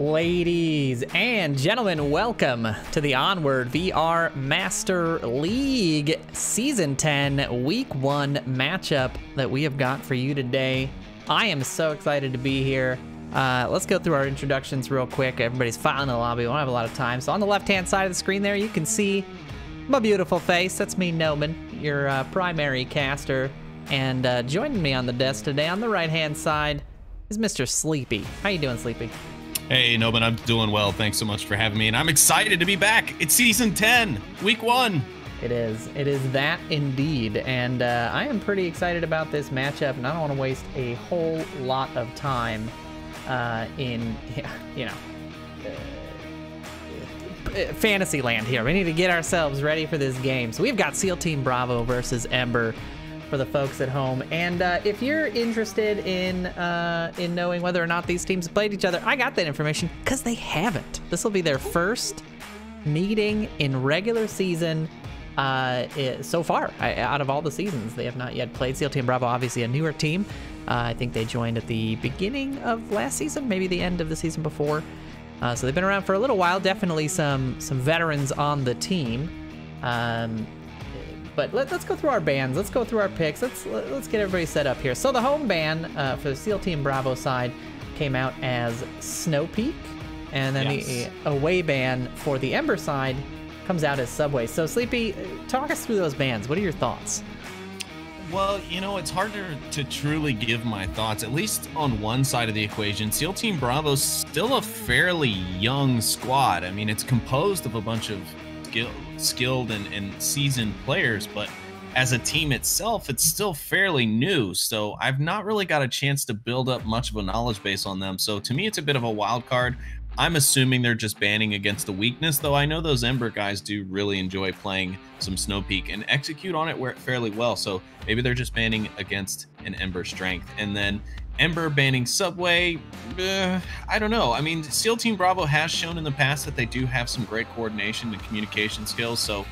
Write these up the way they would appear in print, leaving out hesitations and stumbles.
Ladies and gentlemen, welcome to the Onward VR Master League Season 10 Week 1 matchup that we have got for you today. I am so excited to be here. Let's go through our introductions real quick. Everybody's filing the lobby. We don't have a lot of time. So on the left-hand side of the screen there, you can see my beautiful face. That's me, Noman, your primary caster. And joining me on the desk today on the right-hand side is Mr. Sleepy. How you doing, Sleepy? Hey, Noban, I'm doing well. Thanks so much for having me, and I'm excited to be back. It's Season 10, Week 1. It is that indeed, and I am pretty excited about this matchup, and I don't want to waste a whole lot of time in, fantasy land here. We need to get ourselves ready for this game. So we've got SEAL Team Bravo versus Ember for the folks at home, and if you're interested in knowing whether or not these teams have played each other, I got that information because they haven't. This will be their first meeting in regular season so far. Out of all the seasons, they have not yet played. SEAL Team Bravo, obviously a newer team. I think they joined at the beginning of last season, maybe the end of the season before. So they've been around for a little while. Definitely some veterans on the team. But let's go through our bans. Let's go through our picks. Let's get everybody set up here. So the home ban for the SEAL Team Bravo side came out as Snow Peak, and then the away ban for the Ember side comes out as Subway. So Sleepy, talk us through those bans. What are your thoughts? Well, you know, it's harder to truly give my thoughts, at least on one side of the equation. SEAL Team Bravo's still a fairly young squad. I mean, it's composed of a bunch of skilled and seasoned players, but as a team itself, it's still fairly new. So I've not really got a chance to build up much of a knowledge base on them. So to me, it's a bit of a wild card. I'm assuming they're just banning against the weakness, though I know those Ember guys do really enjoy playing some Snow Peak and execute on it fairly well. So maybe they're just banning against an Ember strength. And then Ember banning Subway, I don't know. I mean, SEAL Team Bravo has shown in the past that they do have some great coordination and communication skills. So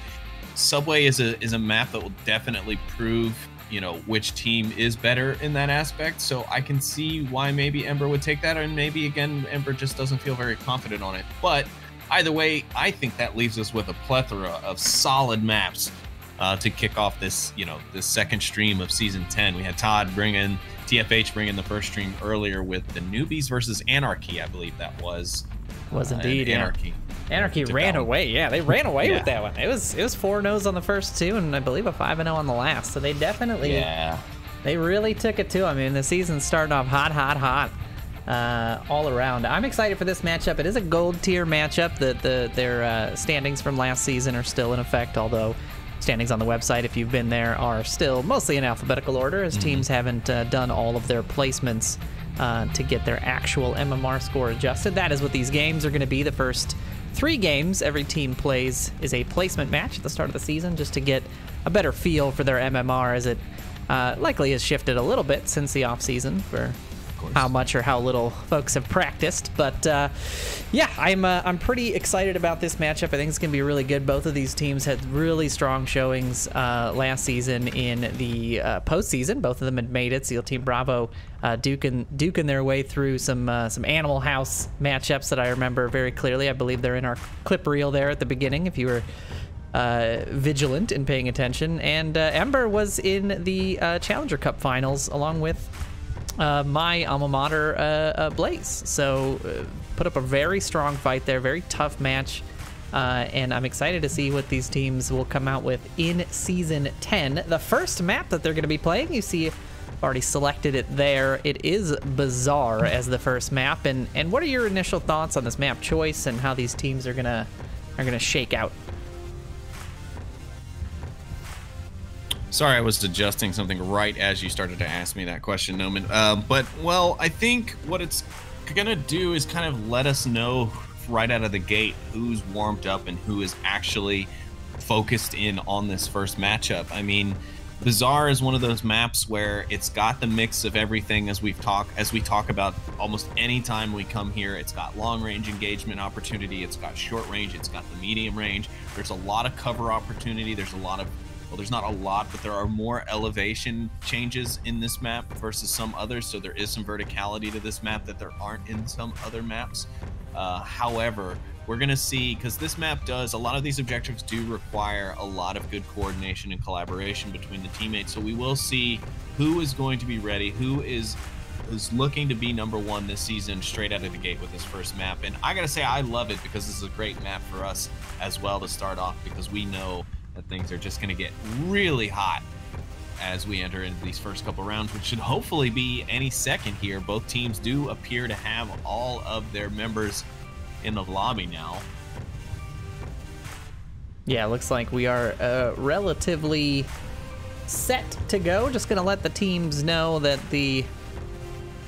Subway is a map that will definitely prove, you know, which team is better in that aspect. So I can see why maybe Ember would take that, and maybe again Ember just doesn't feel very confident on it. But either way, I think that leaves us with a plethora of solid maps to kick off this, you know, this second stream of Season 10. We had TFH bring in the first stream earlier with the Newbies versus Anarchy, I believe that was. Was indeed, Anarchy. Anarchy ran away. Yeah, they ran away with that one. It was 4-0s on the first two, and I believe a 5-0 on the last. So they definitely, they really took it to them. I mean, the season's starting off hot all around. I'm excited for this matchup. It is a gold tier matchup. Their standings from last season are still in effect, although standings on the website, if you've been there, are still mostly in alphabetical order, as teams haven't done all of their placements to get their actual MMR score adjusted. That is what these games are going to be. The first 3 games every team plays is a placement match at the start of the season, just to get a better feel for their MMR, as it likely has shifted a little bit since the off season for how much or how little folks have practiced. But yeah, I'm pretty excited about this matchup. I think it's gonna be really good. Both of these teams had really strong showings last season in the postseason. Both of them had made it. SEAL Team Bravo duking their way through some Animal House matchups that I remember very clearly. I believe they're in our clip reel there at the beginning, if you were vigilant in paying attention. And Ember was in the Challenger Cup finals along with my alma mater, Blaze. So put up a very strong fight there, very tough match, and I'm excited to see what these teams will come out with in Season 10. The first map that they're going to be playing, you see, I've already selected it there. It is Bazaar as the first map. And what are your initial thoughts on this map choice and how these teams are gonna shake out? Sorry, I was adjusting something right as you started to ask me that question, Noman. But, well, I think what it's going to do is kind of let us know right out of the gate who's warmed up and who is actually focused in on this first matchup. I mean, Bazaar is one of those maps where it's got the mix of everything, as we talk about almost any time we come here. It's got long range engagement opportunity, it's got short range, it's got the medium range. There's a lot of cover opportunity. There's a lot of, well, there's not a lot, but there are more elevation changes in this map versus some others. So there is some verticality to this map that there aren't in some other maps. However, we're going to see, because this map does, a lot of these objectives do require a lot of good coordination and collaboration between the teammates. So we will see who is going to be ready, who is looking to be #1 this season straight out of the gate with this first map. And I got to say, I love it because this is a great map for us as well to start off, because we know that things are just going to get really hot as we enter into these first couple rounds, which should hopefully be any second here. Both teams do appear to have all of their members in the lobby now. Yeah, looks like we are relatively set to go. Just gonna let the teams know that the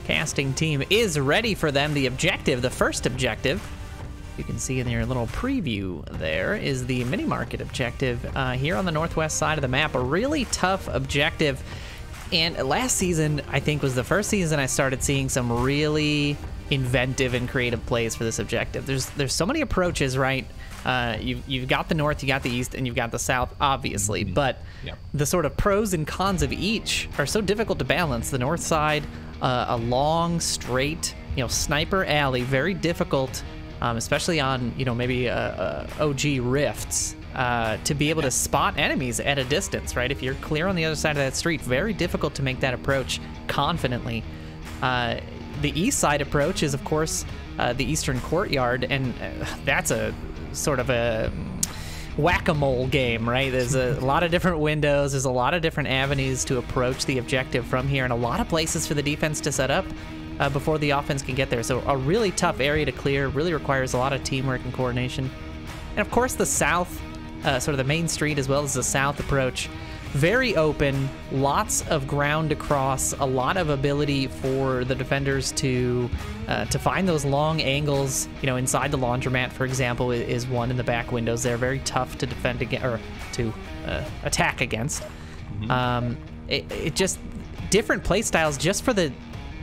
casting team is ready for them. The objective, the first objective, you can see in your little preview there, is the mini market objective here on the northwest side of the map. A really tough objective, and last season I think was the first season I started seeing some really inventive and creative plays for this objective. There's so many approaches, right? You've got the north, you got the east, and you've got the south, obviously, but the sort of pros and cons of each are so difficult to balance. The north side, a long, straight, sniper alley, very difficult, especially on, maybe OG rifts, to be able to spot enemies at a distance, right? If you're clear on the other side of that street, very difficult to make that approach confidently. The east side approach is, of course, the eastern courtyard, and that's a sort of a whack-a-mole game, right? There's a lot of different windows, there's a lot of different avenues to approach the objective from here, and a lot of places for the defense to set up before the offense can get there. So a really tough area to clear, really requires a lot of teamwork and coordination. And of course the south, sort of the main street as well as the south approach, very open, lots of ground to cross, a lot of ability for the defenders to find those long angles. Inside the laundromat, for example, is one in the back windows. They're very tough to defend against, or to attack against. It just different play styles just for the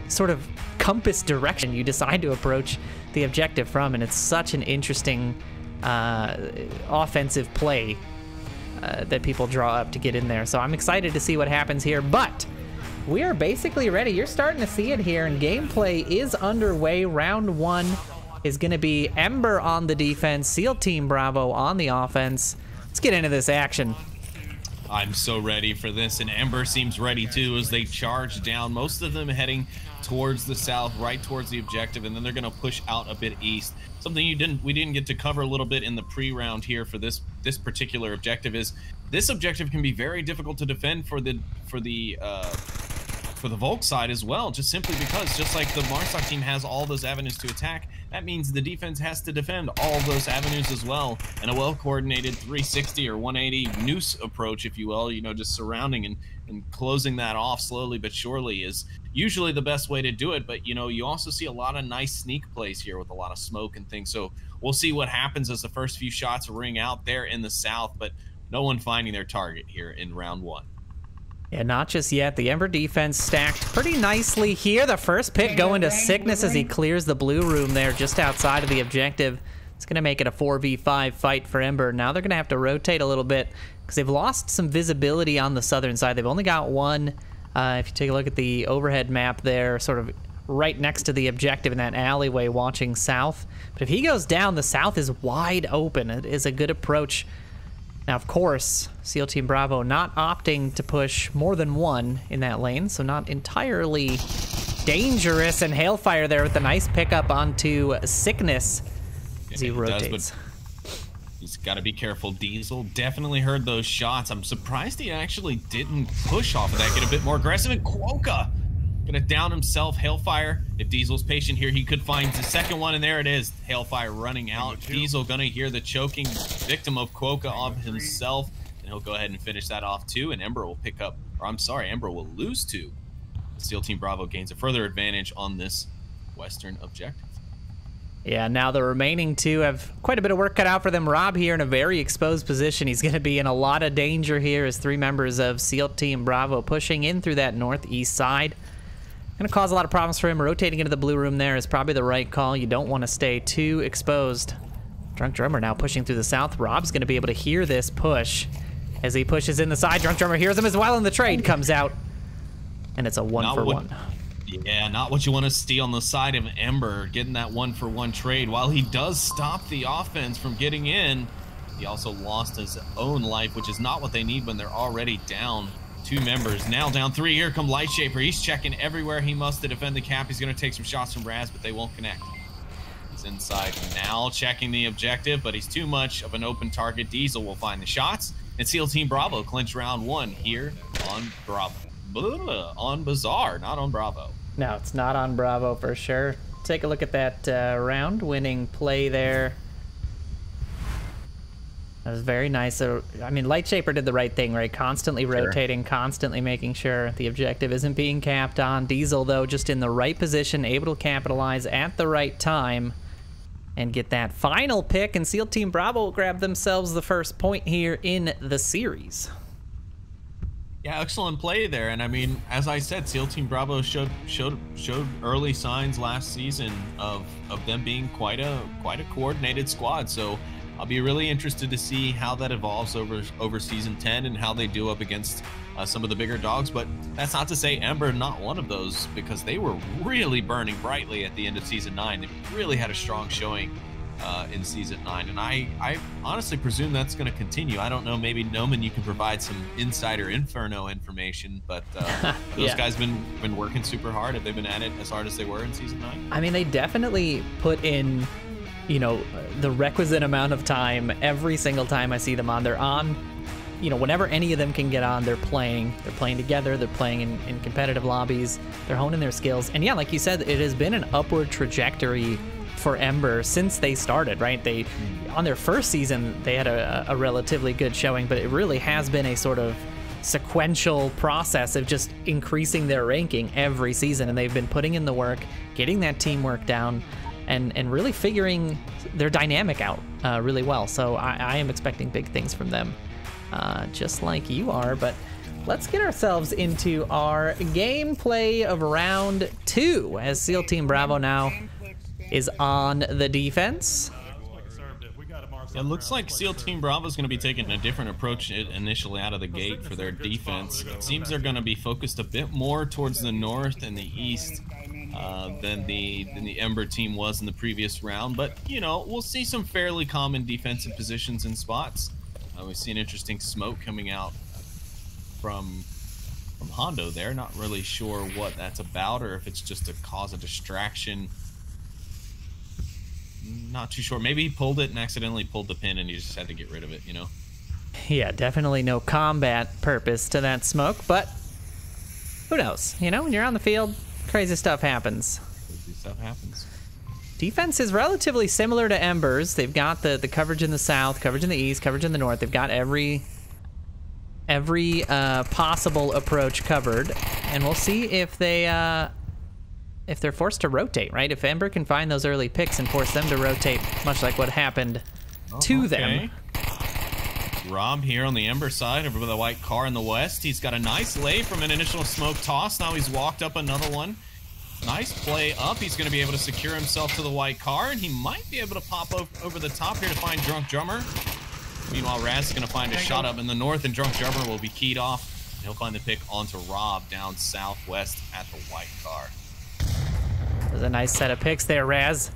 sort of compass direction you decide to approach the objective from, and it's such an interesting offensive play that people draw up to get in there. So I'm excited to see what happens here, but we are basically ready. You're starting to see it here, and gameplay is underway. Round 1 is going to be Ember on the defense, SEAL Team Bravo on the offense. Let's get into this action. I'm so ready for this, and Ember seems ready too as they charge down, most of them heading towards the south, right towards the objective, and then they're going to push out a bit east. Something we didn't get to cover a little bit in the pre-round here for this particular objective is this objective can be very difficult to defend for the Volk side as well, just simply because, just like the Marstock team has all those avenues to attack, that means the defense has to defend all of those avenues as well. And a well-coordinated 360 or 180 noose approach, if you will, just surrounding and closing that off slowly but surely is usually the best way to do it. But, you also see a lot of nice sneak plays here with a lot of smoke and things. So we'll see what happens as the first few shots ring out there in the south, but no one finding their target here in round 1. Yeah, not just yet. The Ember defense stacked pretty nicely here. The first pick going to Sickness as he clears the blue room there just outside of the objective. It's going to make it a 4v5 fight for Ember. Now they're going to have to rotate a little bit because they've lost some visibility on the southern side. They've only got one. If you take a look at the overhead map there, sort of right next to the objective in that alleyway watching south. But if he goes down, the south is wide open. It is a good approach. Now, of course, SEAL Team Bravo not opting to push more than one in that lane, so not entirely dangerous. And Hailfire there with a nice pickup onto Sickness as he rotates. He's got to be careful. Diesel definitely heard those shots. I'm surprised he actually didn't push off of that, get a bit more aggressive. And Quokka gonna down himself. Hailfire, if Diesel's patient here, he could find the second one, and there it is. Hailfire running out. Diesel gonna hear the choking victim of Quokka of himself, and he'll go ahead and finish that off too, and Ember will pick up, or I'm sorry, Ember will lose two. SEAL Team Bravo gains a further advantage on this western objective. Yeah, now the remaining two have quite a bit of work cut out for them. Rob here in a very exposed position. He's going to be in a lot of danger here as 3 members of SEAL Team Bravo pushing in through that northeast side. Going to cause a lot of problems for him. Rotating into the blue room there is probably the right call. You don't want to stay too exposed. Drunk Drummer now pushing through the south. Rob's going to be able to hear this push as he pushes in the side. Drunk Drummer hears him as well, and the trade comes out. And it's a 1-for-1. Yeah, not what you want to see on the side of Ember, getting that 1-for-1 trade. While he does stop the offense from getting in, he also lost his own life, which is not what they need when they're already down 2 members. Now down 3. Here come Lightshaper. He's checking everywhere he must to defend the cap. He's going to take some shots from Raz, but they won't connect. He's inside now, checking the objective, but he's too much of an open target. Diesel will find the shots, and SEAL Team Bravo clinch round 1 here on Bravo. On Bazaar, not on Bravo. No, it's not on Bravo for sure. Take a look at that round-winning play there. That was very nice. I mean, Lightshaper did the right thing, right? Constantly rotating, constantly making sure the objective isn't being capped on. Diesel, though, just in the right position, able to capitalize at the right time and get that final pick. And SEAL Team Bravo will grab themselves the first point here in the series. Yeah, excellent play there. And I mean, as I said, SEAL Team Bravo showed early signs last season of them being quite a coordinated squad. So I'll be really interested to see how that evolves over season 10 and how they do up against some of the bigger dogs. But that's not to say Ember not one of those, because they were really burning brightly at the end of season 9. They really had a strong showing in season 9, and I honestly presume that's going to continue. I don't know, maybe Noman, you can provide some insider Inferno information, but those guys been working super hard. Have they been at it as hard as they were in season 9? I mean, they definitely put in, you know, the requisite amount of time every single time I see them on. They're on, you know, whenever any of them can get on, they're playing together, they're playing in competitive lobbies, they're honing their skills. And yeah, like you said, it has been an upward trajectory for Ember since they started, right? They, on their first season, they had a relatively good showing, but it really has been a sort of sequential process of just increasing their ranking every season, and they've been putting in the work, getting that teamwork down, and really figuring their dynamic out really well. So I am expecting big things from them, just like you are. But let's get ourselves into our gameplay of round 2, as SEAL Team Bravo now is on the defense. It looks like SEAL Team Bravo is going to be taking a different approach initially out of the gate for their defense. It seems they're going to be focused a bit more towards the north and the east than the Ember team was in the previous round. But, you know, we'll see some fairly common defensive positions and spots. We see an interesting smoke coming out from Hondo there. Not really sure what that's about, or if it's just to cause a distraction. Not too sure. Maybe he pulled it and accidentally pulled the pin and he just had to get rid of it, you know? Yeah, definitely no combat purpose to that smoke, but who knows? You know, when you're on the field, crazy stuff happens. Crazy stuff happens. Defense is relatively similar to Ember's. They've got the coverage in the south, coverage in the east, coverage in the north. They've got every possible approach covered, and we'll see if they're forced to rotate, right? If Ember can find those early picks and force them to rotate, much like what happened to them. Rob here on the Ember side over the white car in the west. He's got a nice lay from an initial smoke toss. Now he's walked up another one. Nice play up. He's going to be able to secure himself to the white car, and he might be able to pop over the top here to find Drunk Drummer. Meanwhile, Raz is going to find a shot up in the north, and Drunk Drummer will be keyed off. He'll find the pick onto Rob down southwest at the white car. There's a nice set of picks there, Raz.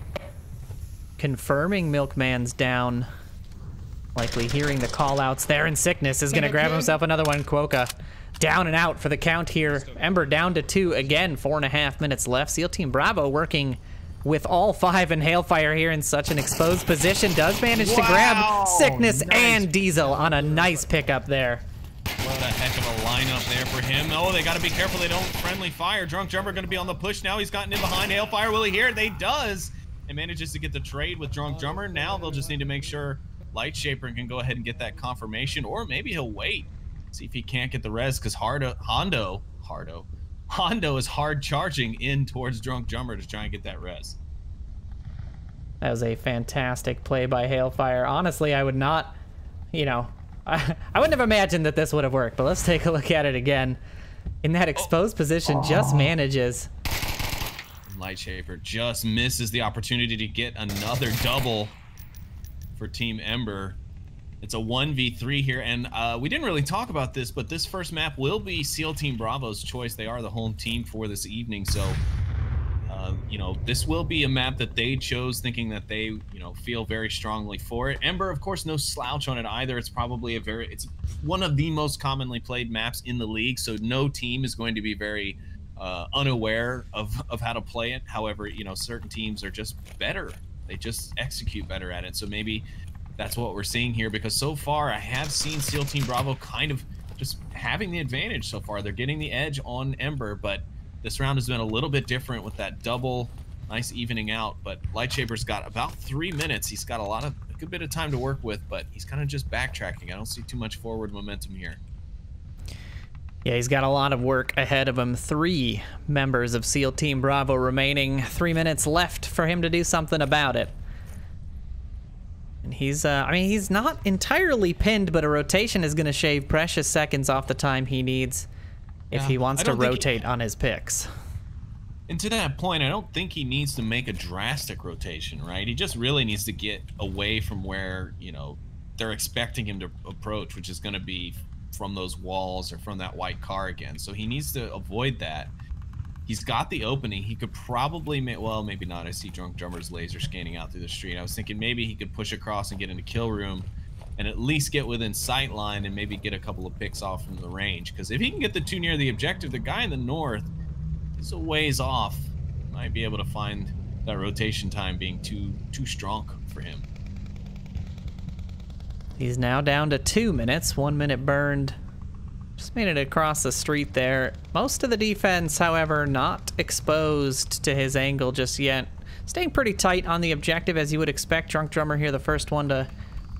Confirming Milkman's down. Likely hearing the call-outs there, and Sickness is going to grab himself another one. Quokka down and out for the count here. Ember down to 2 again, 4.5 minutes left. SEAL Team Bravo working with all 5, and Hailfire here in such an exposed position does manage to grab Sickness and Diesel on a nice pickup there. What a heck of a lineup there for him. Oh, they got to be careful they don't friendly fire. Drunk Drummer going to be on the push now. He's gotten in behind Hailfire. Will he hear it? They does. And manages to get the trade with Drunk Drummer. Now they'll just need to make sure Lightshaper can go ahead and get that confirmation, or maybe he'll wait. See if he can't get the res, because Hondo is hard charging in towards Drunk Drummer to try and get that res. That was a fantastic play by Hailfire. Honestly, I would not, you know, I wouldn't have imagined that this would have worked, but let's take a look at it again. In that exposed position, just manages. Lightshaper just misses the opportunity to get another double for Team Ember. It's a 1v3 here, and we didn't really talk about this, but this first map will be SEAL Team Bravo's choice. They are the home team for this evening, so you know, this will be a map that they chose, thinking that they, you know, feel very strongly for it. Ember, of course, no slouch on it either. It's probably it's one of the most commonly played maps in the league, so no team is going to be very unaware of how to play it. However, you know, certain teams are just better. They just execute better at it. So maybe that's what we're seeing here, because so far I have seen SEAL Team Bravo kind of just having the advantage so far. They're getting the edge on Ember, but this round has been a little bit different with that double, nice evening out. But Lightshaper's got about 3 minutes. He's got a good bit of time to work with, but he's kind of just backtracking. I don't see too much forward momentum here. Yeah, he's got a lot of work ahead of him. 3 members of SEAL Team Bravo remaining. 3 minutes left for him to do something about it. And he's, I mean, he's not entirely pinned, but a rotation is going to shave precious seconds off the time he needs if he wants to rotate on his picks. And to that point, I don't think he needs to make a drastic rotation, right? He just really needs to get away from where, you know, they're expecting him to approach, which is going to be from those walls or from that white car again. So he needs to avoid that. He's got the opening. He could probably make, well, maybe not. I see Drunk Drummer's laser scanning out through the street. I was thinking maybe he could push across and get into kill room and at least get within sight line and maybe get a couple of picks off from the range. Because if he can get the 2 near the objective, the guy in the north is a ways off. Might be able to find that rotation time being too strong for him. He's now down to 2 minutes. 1 minute burned. Just made it across the street there. Most of the defense, however, not exposed to his angle just yet. Staying pretty tight on the objective, as you would expect. Drunk Drummer here, the first one to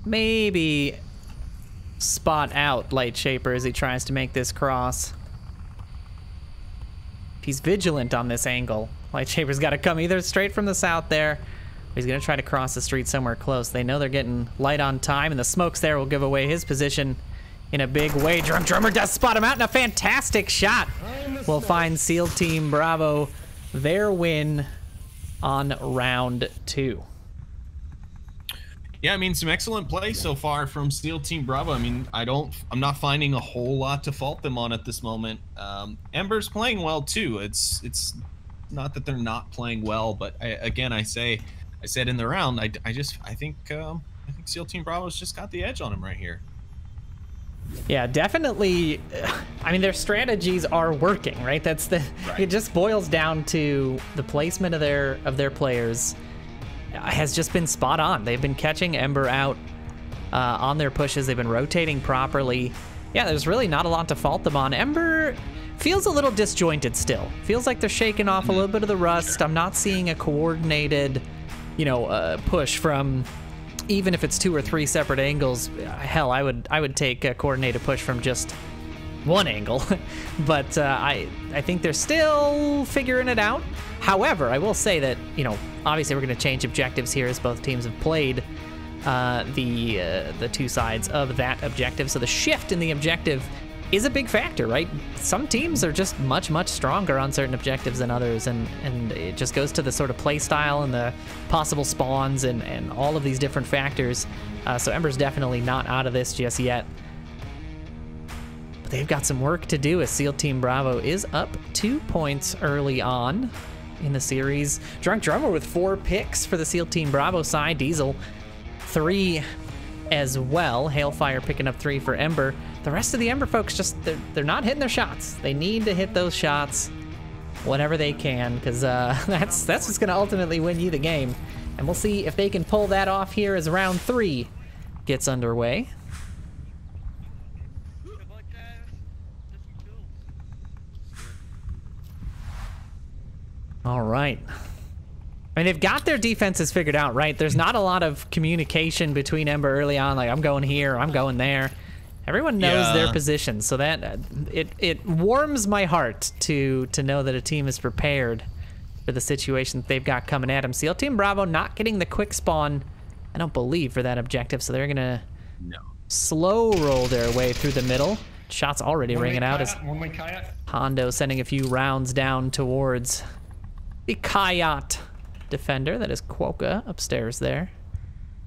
maybe spot out Lightshaper as he tries to make this cross. He's vigilant on this angle. Lightshaper's got to come either straight from the south there, or he's going to try to cross the street somewhere close. They know they're getting light on time, and the smokes there will give away his position in a big way. Drunk Drummer does spot him out, and a fantastic shot will find SEAL Team Bravo their win on round 2. Yeah, I mean, some excellent play so far from SEAL Team Bravo. I mean, I'm not finding a whole lot to fault them on at this moment. Ember's playing well too. It's not that they're not playing well, but I said in the round, I think SEAL Team Bravo's just got the edge on him right here. Yeah, definitely. I mean, their strategies are working, right? That's the. Right. It just boils down to the placement of their players has just been spot on. They've been catching Ember out on their pushes. They've been rotating properly. Yeah, there's really not a lot to fault them on. Ember feels a little disjointed still. Feels like they're shaking off a little bit of the rust. I'm not seeing a coordinated, push from. Even if it's 2 or 3 separate angles, hell, I would take a coordinated push from just one angle. But I think they're still figuring it out. However, I will say that, obviously we're going to change objectives here as both teams have played the 2 sides of that objective. So the shift in the objective is a big factor, right? Some teams are just much, much stronger on certain objectives than others, and it just goes to the sort of play style and the possible spawns and all of these different factors. So Ember's definitely not out of this just yet. But they've got some work to do as SEAL Team Bravo is up 2 points early on in the series. Drunk Drummer with 4 picks for the SEAL Team Bravo side. Diesel 3 as well. Hailfire picking up 3 for Ember. The rest of the Ember folks just, they're not hitting their shots. They need to hit those shots whenever they can, because that's what's going to ultimately win you the game. And we'll see if they can pull that off here as round 3 gets underway. All right. I mean, they've got their defenses figured out, right? There's not a lot of communication between Ember early on, like I'm going here, I'm going there. Everyone knows their position, so that it warms my heart to know that a team is prepared for the situation that they've got coming at them. SEAL Team Bravo not getting the quick spawn, I don't believe, for that objective, so they're gonna slow roll their way through the middle. Shots already ringing out as Hondo sending a few rounds down towards the Kayat defender. That is Quokka upstairs there.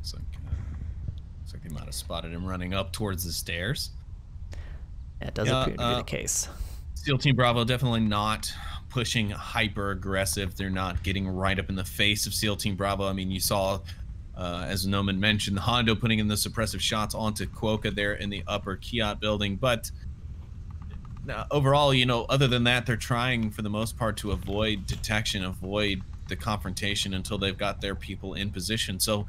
It's like Looks like they might have spotted him running up towards the stairs. That does appear to be the case. SEAL Team Bravo definitely not pushing hyper aggressive. They're not getting right up in the face of SEAL Team Bravo. I mean, you saw, as Noman mentioned, Hondo putting in the suppressive shots onto Quokka there in the upper Kiat building. But overall, you know, other than that, they're trying for the most part to avoid detection, avoid the confrontation until they've got their people in position. So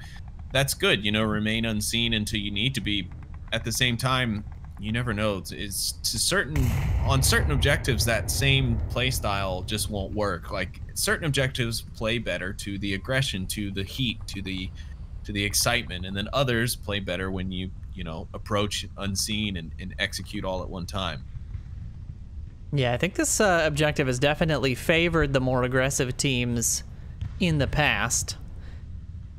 that's good, you know, remain unseen until you need to be. At the same time, you never know. On certain objectives, that same play style just won't work. Like, certain objectives play better to the aggression, to the heat, to the excitement, and then others play better when you know, approach unseen and execute all at one time. Yeah, I think this objective has definitely favored the more aggressive teams in the past.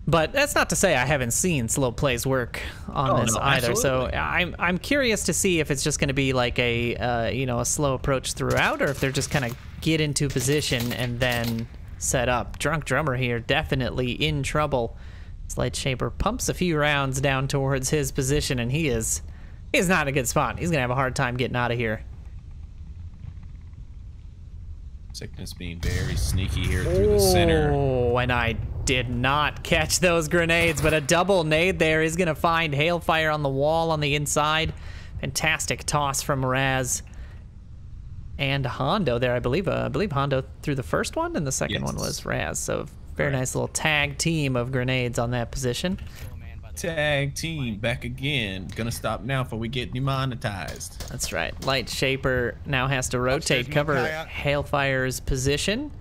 But that's not to say I haven't seen slow plays work on this either. Absolutely. So I'm curious to see if it's just going to be like a you know, a slow approach throughout, or if they're just kind of get into position and then set up. Drunk Drummer here definitely in trouble. Light Shaper pumps a few rounds down towards his position, and he's not in a good spot. He's gonna have a hard time getting out of here. Sickness being very sneaky here through the center. Oh, and I did not catch those grenades, but a double nade there is going to find Hailfire on the wall on the inside. Fantastic toss from Raz. And Hondo there, I believe Hondo threw the first one, and the second one was Raz. So very nice little tag team of grenades on that position. Tag team back again. Gonna stop now before we get demonetized. That's right. Light Shaper now has to rotate, cover Hailfire's position.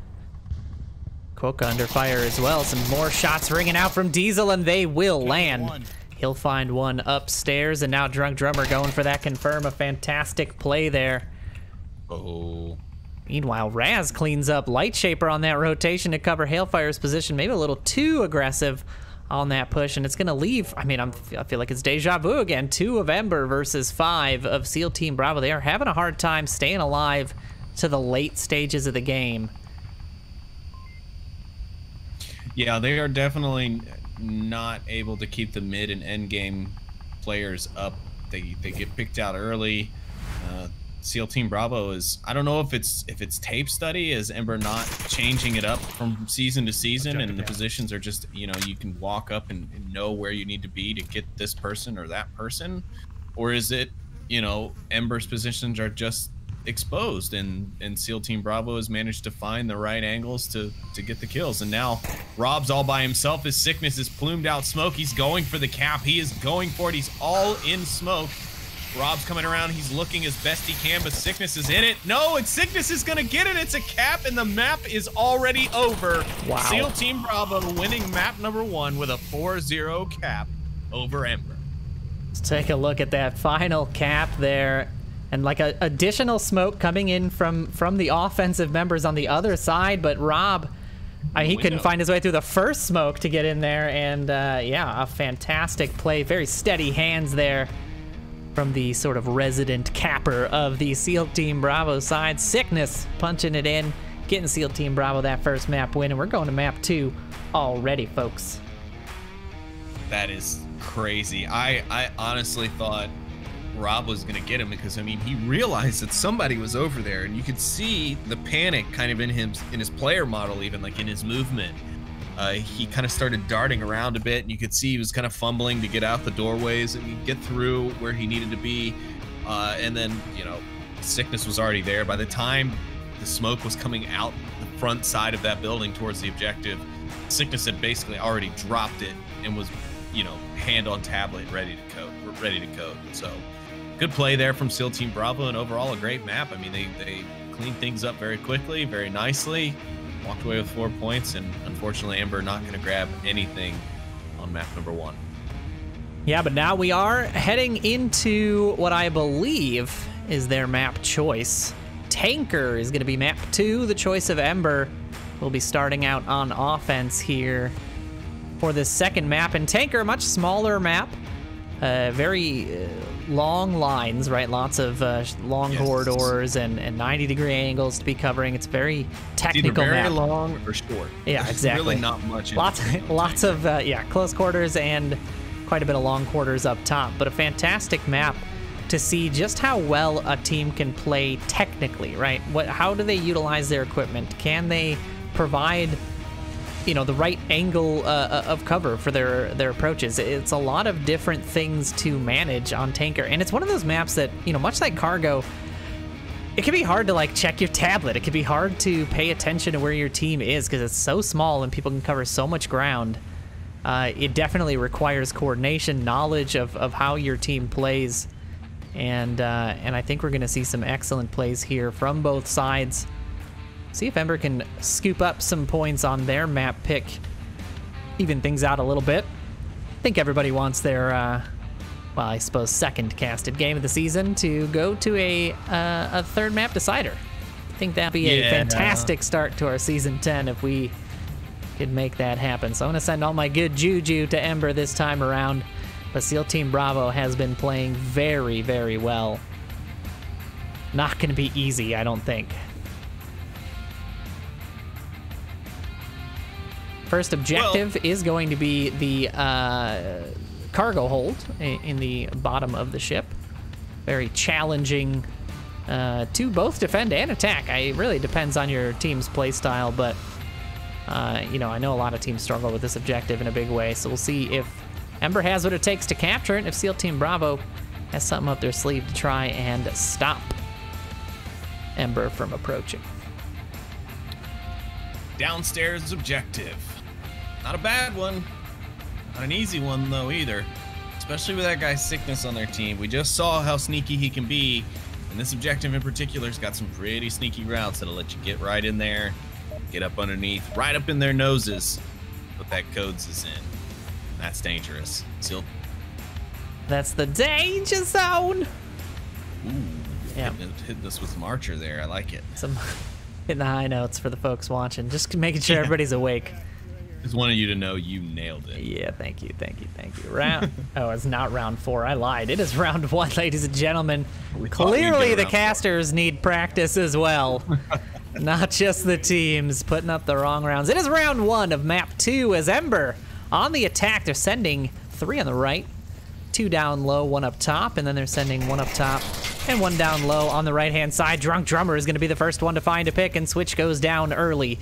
Quokka under fire as well. Some more shots ringing out from Diesel, and they will land. He'll find one upstairs, and now Drunk Drummer going for that confirm. A fantastic play there. Oh. Meanwhile, Raz cleans up Light Shaper on that rotation to cover Hailfire's position. Maybe a little too aggressive on that push, and it's going to leave. I mean, I feel like it's deja vu again. 2 of Ember versus 5 of SEAL Team Bravo. They are having a hard time staying alive to the late stages of the game. Yeah, they are definitely not able to keep the mid and end game players up. They get picked out early. SEAL Team Bravo is, I don't know if it's tape study, is Ember not changing it up from season to season, and the positions are just, you know, you can walk up and know where you need to be to get this person or that person, or is it, you know, Ember's positions are just exposed, and SEAL Team Bravo has managed to find the right angles to get the kills. And now Rob's all by himself. His Sickness is plumed out smoke. He's going for the cap. He is going for it. He's all in smoke. Rob's coming around. He's looking as best he can, but Sickness is in it. No, and Sickness is going to get it. It's a cap, and the map is already over. Wow. SEAL Team Bravo winning map number 1 with a 4-0 cap over Ember. Let's take a look at that final cap there. And like a additional smoke coming in from the offensive members on the other side, but Rob, he couldn't find his way through the first smoke to get in there. And yeah, a fantastic play. Very steady hands there from the sort of resident capper of the SEAL Team Bravo side. Sickness punching it in, getting SEAL Team Bravo that first map win, and we're going to map 2 already, folks. That is crazy. I honestly thought Rob was gonna get him, because I mean, he realized that somebody was over there, and you could see the panic kind of in his player model, even like in his movement. He kind of started darting around a bit, and you could see he was kind of fumbling to get out the doorways and get through where he needed to be. And then, you know, Sickness was already there. By the time the smoke was coming out the front side of that building towards the objective, Sickness had basically already dropped it and was, you know, hand on tablet, ready to code. So good play there from SEAL Team Bravo, and overall a great map. I mean, they cleaned things up very quickly, very nicely. Walked away with 4 points, and unfortunately Ember not going to grab anything on map number 1. Yeah, but now we are heading into what I believe is their map choice. Tanker is going to be map 2, the choice of Ember. We'll be starting out on offense here for this second map. And Tanker, much smaller map. Very long lines, right? Lots of long corridors and 90-degree angles to be covering. It's very technical. It's either very map. long or short. Yeah, exactly. Really not much. Lots of yeah, close quarters and quite a bit of long quarters up top, but a fantastic map to see just how well a team can play technically, right? How do they utilize their equipment? Can they provide, you know, the right angle of cover for their approaches? It's a lot of different things to manage on Tanker, and it's one of those maps that, you know, much like Cargo, it can be hard to like check your tablet. It can be hard to pay attention to where your team is because it's so small and people can cover so much ground. It definitely requires coordination, knowledge of how your team plays, and I think we're going to see some excellent plays here from both sides. See if Ember can scoop up some points on their map pick, even things out a little bit. I think everybody wants their, well, I suppose second casted game of the season to go to a third map decider. I think that'd be a fantastic start to our season 10 if we could make that happen. So I'm gonna send all my good juju to Ember this time around, but SEAL Team Bravo has been playing very, very well. Not gonna be easy, I don't think. First objective is going to be the cargo hold in the bottom of the ship. Very challenging to both defend and attack. It really depends on your team's play style, but you know, I know a lot of teams struggle with this objective in a big way, so we'll see if Ember has what it takes to capture it, and if SEAL Team Bravo has something up their sleeve to try and stop Ember from approaching. Downstairs objective. Not a bad one. Not an easy one, though, either. Especially with that guy's sickness on their team. We just saw how sneaky he can be. And this objective in particular has got some pretty sneaky routes that'll let you get right in there, get up underneath, right up in their noses. Put that codes is in. That's dangerous. Seal. That's the danger zone. Ooh, yeah. Hitting us with some Archer there. I like it. Some hitting the high notes for the folks watching. Just making sure everybody's awake. Just wanted you to know you nailed it. Yeah, thank you, thank you, thank you. Round. Oh, it's not round 4. I lied. It is round 1, ladies and gentlemen. Clearly, the casters need practice as well. Not just the teams putting up the wrong rounds. It is round 1 of map 2 as Ember on the attack. They're sending 3 on the right, 2 down low, 1 up top, and then they're sending 1 up top and 1 down low on the right-hand side. Drunk Drummer is going to be the first one to find a pick, and Switch goes down early.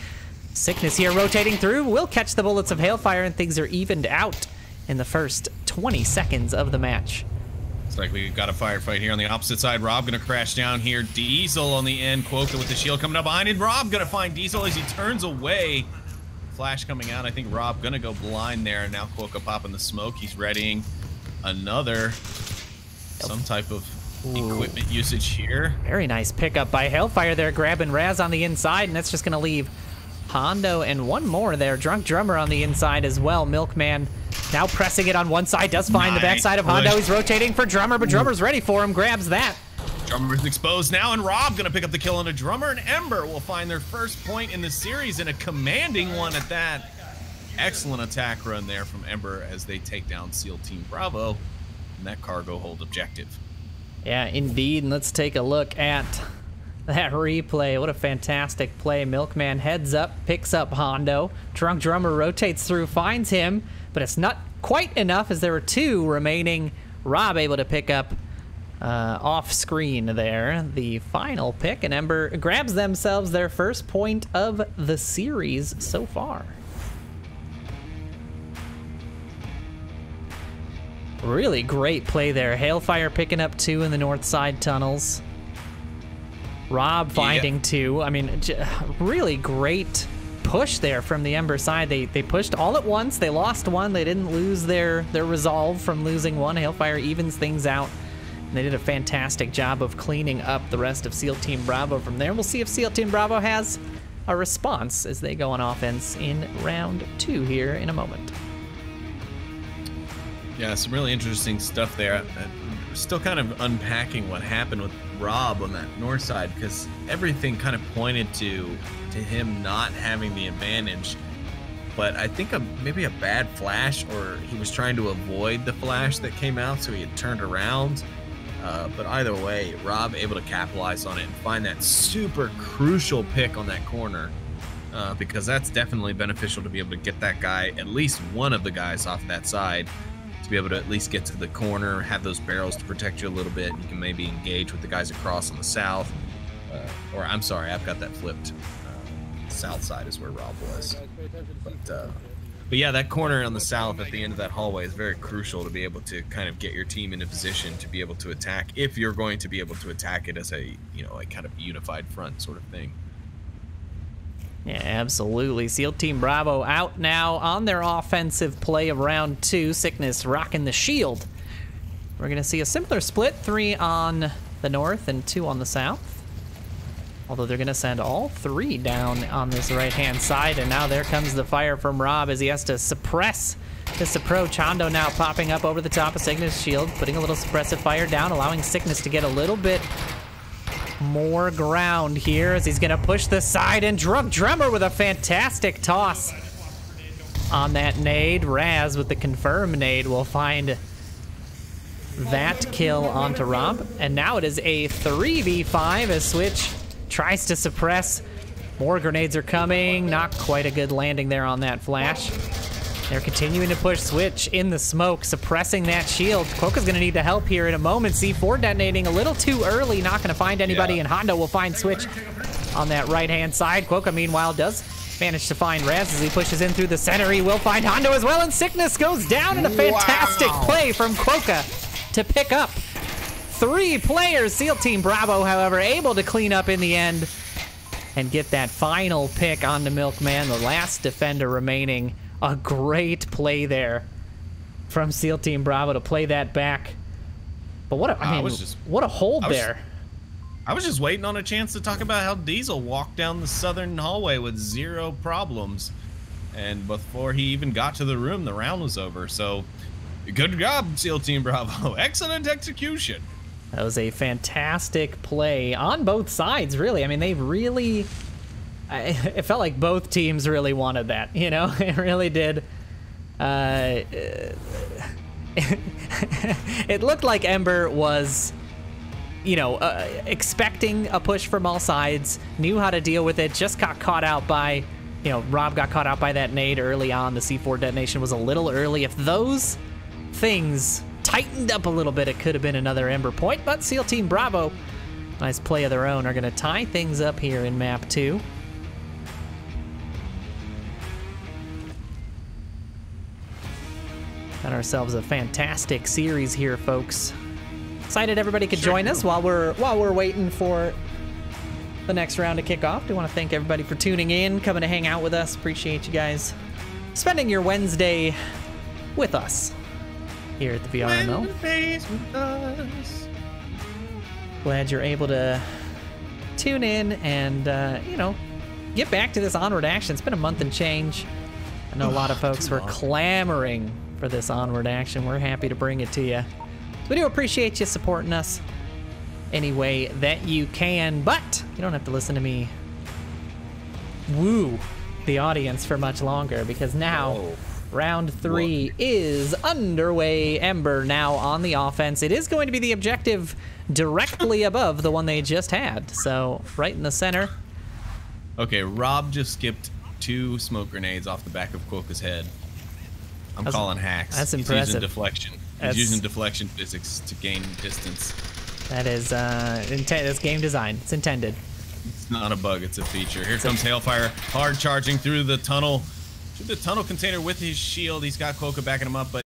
Sickness here rotating through will catch the bullets of Hailfire, and things are evened out in the first 20 seconds of the match. Looks like we've got a firefight here on the opposite side. Rob gonna crash down here. Diesel on the end. Quokka with the shield coming up behind him. Rob gonna find Diesel as he turns away. Flash coming out. I think Rob gonna go blind there. Now Quokka popping the smoke. He's readying another some type of equipment usage here. Very nice pickup by Hailfire there, grabbing Raz on the inside, and that's just gonna leave Hondo and 1 more there. Drunk Drummer on the inside as well. Milkman now pressing it on one side, does find the backside of Hondo. He's rotating for Drummer, but Drummer's ready for him, grabs that. Drummer's exposed now, and Rob gonna pick up the kill on a Drummer, and Ember will find their first point in the series, and a commanding one at that. Excellent attack run there from Ember as they take down SEAL Team Bravo and that cargo hold objective. Yeah, indeed, and let's take a look at that replay. What a fantastic play. Milkman heads up, picks up Hondo. Drunk Drummer rotates through, finds him, but it's not quite enough as there were 2 remaining. Rob able to pick up off screen there the final pick, and Ember grabs themselves their first point of the series so far. Really great play there. Hailfire picking up 2 in the north side tunnels. Rob finding 2. I mean, really great push there from the Ember side. They pushed all at once. They lost 1. They didn't lose their resolve from losing 1. Hailfire evens things out. And they did a fantastic job of cleaning up the rest of SEAL Team Bravo from there. We'll see if SEAL Team Bravo has a response as they go on offense in round 2 here in a moment. Yeah, some really interesting stuff there. Still kind of unpacking what happened with Rob on that north side, because everything kind of pointed to him not having the advantage. But I think maybe a bad flash, or he was trying to avoid the flash that came out, so he had turned around. But either way, Rob able to capitalize on it and find that super crucial pick on that corner, because that's definitely beneficial to be able to get that guy, at least one of the guys off that side, to be able to at least get to the corner, have those barrels to protect you a little bit. You can maybe engage with the guys across on the south. Or I'm sorry, I've got that flipped. South side is where Rob was. But yeah, that corner on the south at the end of that hallway is very crucial to be able to kind of get your team in a position to be able to attack, if you're going to be able to attack it as a, you know, like kind of unified front sort of thing. Yeah, absolutely. SEAL Team Bravo out now on their offensive play of round 2. Sickness rocking the shield. We're going to see a similar split, 3 on the north and 2 on the south. Although they're going to send all 3 down on this right-hand side. And now there comes the fire from Rob as he has to suppress this approach. Hondo now popping up over the top of Sickness' shield, putting a little suppressive fire down, allowing Sickness to get a little bit more ground here as he's going to push the side. And Drummer with a fantastic toss on that nade. Raz with the confirm nade will find that kill onto Rob. And now it is a 3v5 as Switch tries to suppress. More grenades are coming. Not quite a good landing there on that flash. They're continuing to push Switch in the smoke, suppressing that shield. Quokka's going to need the help here in a moment. C4 detonating a little too early. Not going to find anybody, and Hondo will find Switch on that right-hand side. Quokka, meanwhile, does manage to find Raz as he pushes in through the center. He will find Hondo as well, and Sickness goes down in a fantastic play from Quokka to pick up 3 players. SEAL Team Bravo, however, able to clean up in the end and get that final pick on the Milkman, the last defender remaining. A great play there from SEAL Team Bravo to play that back. But what a, what a hold there. I was just waiting on a chance to talk about how Diesel walked down the southern hallway with 0 problems. And before he even got to the room, the round was over. So good job, SEAL Team Bravo. Excellent execution. That was a fantastic play on both sides, really. I mean, they really... it felt like both teams really wanted that, you know? It really did. It looked like Ember was, you know, expecting a push from all sides, knew how to deal with it, just got caught out by, you know, Rob got caught out by that nade early on. The C4 detonation was a little early. If those things tightened up a little bit, it could have been another Ember point, but SEAL Team Bravo, nice play of their own, are going to tie things up here in map 2. Got ourselves a fantastic series here, folks. Excited everybody could join us while we're waiting for the next round to kick off. Do want to thank everybody for tuning in, coming to hang out with us. Appreciate you guys spending your Wednesday with us here at the VRML. Glad you're able to tune in and, you know, get back to this Onward action. It's been a month and change. I know a lot of folks were clamoring for this Onward action. We're happy to bring it to you. So we do appreciate you supporting us any way that you can, but you don't have to listen to me woo the audience for much longer, because now round 3 is underway. Ember now on the offense. It is going to be the objective directly above the one they just had, so right in the center. Okay, Rob just skipped 2 smoke grenades off the back of Quokka's head. I'm calling hacks. That's He's impressive. using deflection. He's using deflection physics to gain distance. That is that's game design. It's intended. It's not a bug, it's a feature. Here comes Hailfire, hard charging through the tunnel container with his shield. He's got Quokka backing him up, but